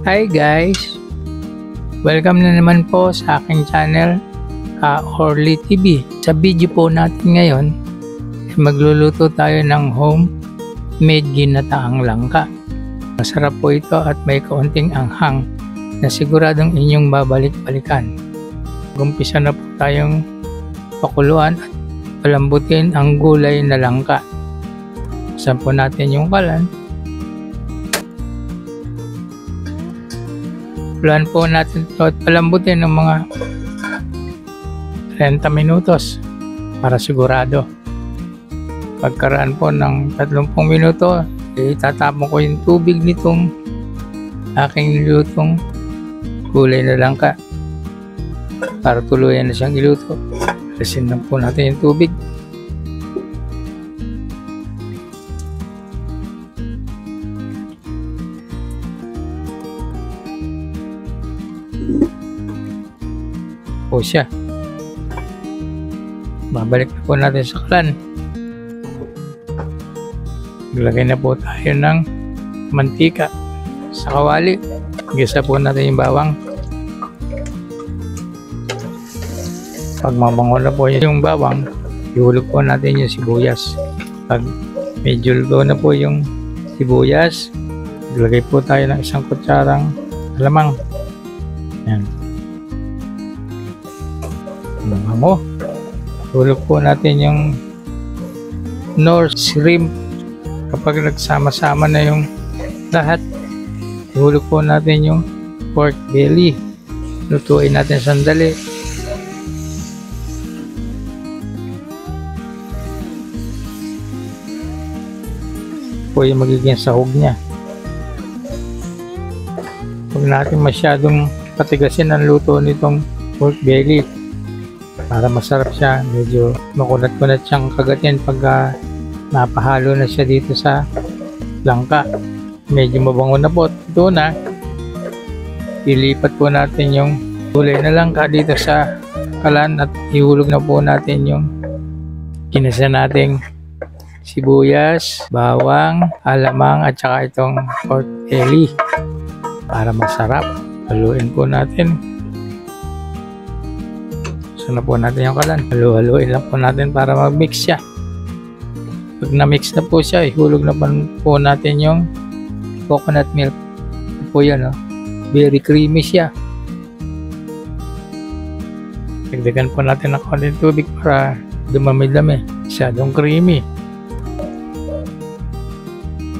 Hi guys! Welcome na naman po sa aking channel, Orly TV. Sa video po natin ngayon, magluluto tayo ng homemade ginataang langka. Masarap po ito at may kaunting anghang na siguradong inyong babalik-balikan. Umpisa na po tayong pakuluan at palambutin ang gulay na langka. Buksan po natin yung kalan. Pakuluan po natin ito at palambutin ng mga 30 minutos para sigurado. Pagkaraan po ng 30 minuto, itatapon ko yung tubig nitong aking nilutong gulay na langka para tuluyan na siyang iluto. Alisin lang po natin yung tubig. Po siya. Babalik na po natin sa kalan. Maglagay na po tayo ng mantika sa kawali. Gisa po natin yung bawang. Pag mabango na po yung bawang, ihulog po natin yung sibuyas. Pag medyo luto na po yung sibuyas, maglagay po tayo ng 1 kutsarang alamang. Yan. Mabango. Ihulog po natin yung nor shrimp. Kapag nagsama-sama na yung lahat, ihulog po natin yung pork belly. Lutuin natin sandali. Po yung magiging sahog niya. Huwag natin masyadong patigasin ang luto nitong pork belly para masarap siya. Medyo makunat-kunat siyang kagatin pagka napahalo na siya dito sa langka. Medyo mabango na po. Ito na. Ilipat po natin yung gulay na langka dito sa kalan at ihulog na po natin yung kinasa nating sibuyas, bawang, alamang at saka itong pork belly para masarap. Haluin po natin. So na po natin yung kalan. Haluin lang po natin para mag-mix siya. Pag na-mix na po siya, ihulog na po natin yung coconut milk. Ito po yan, oh. Very creamy siya. Dagdagan po natin ng konting tubig para dumami-dami. Masyadong creamy.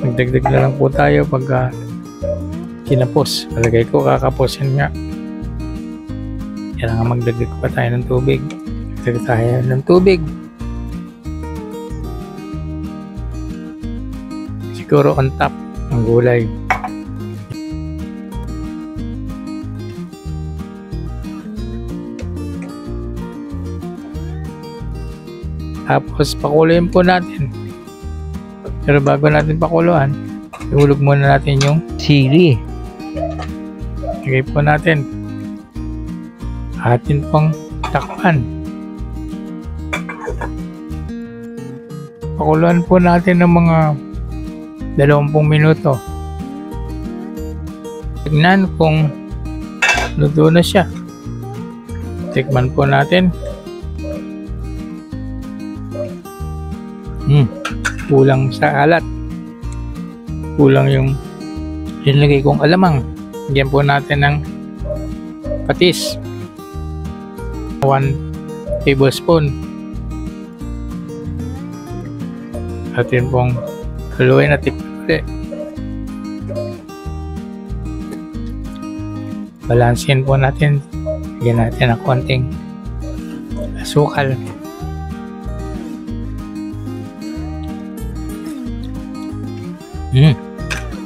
Magdagdag na lang po tayo pagka kinapos. Palagay ko kakapusin nga. Kailangan magdagdag pa tayo ng tubig. Dagdag tayo ng tubig. Siguro on top ng gulay. Tapos pakuluin po natin. Pero bago natin pakuluan, ihulog muna natin yung sili. Lagay po natin. Atin pong takpan. Pakuluan po natin ng mga 20 minuto. Tignan kung luto na siya. Tikman po natin. Kulang sa alat. Kulang yung nilagay kong alamang. Lagyan po natin ng patis. 1 tablespoon. Atin pong haluin at tikman ulit. Balansin po natin. Lagyan natin ng konting asukal.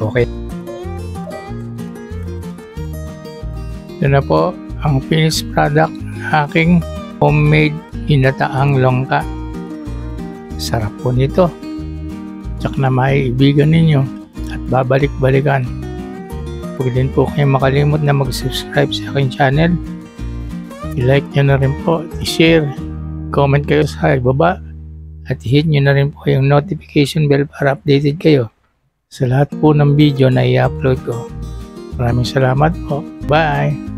Okay. Ito na po ang finished product ng aking homemade ginataang langka. Sarap po nito. Tsak na maiibigan ninyo at babalik-balikan. Huwag din po kayong makalimot na mag-subscribe sa aking channel. I-like nyo na rin po, i-share, comment kayo sa ibaba at hit nyo na rin po yung notification bell para updated kayo sa lahat po ng video na i-upload ko. Maraming salamat po. Bye!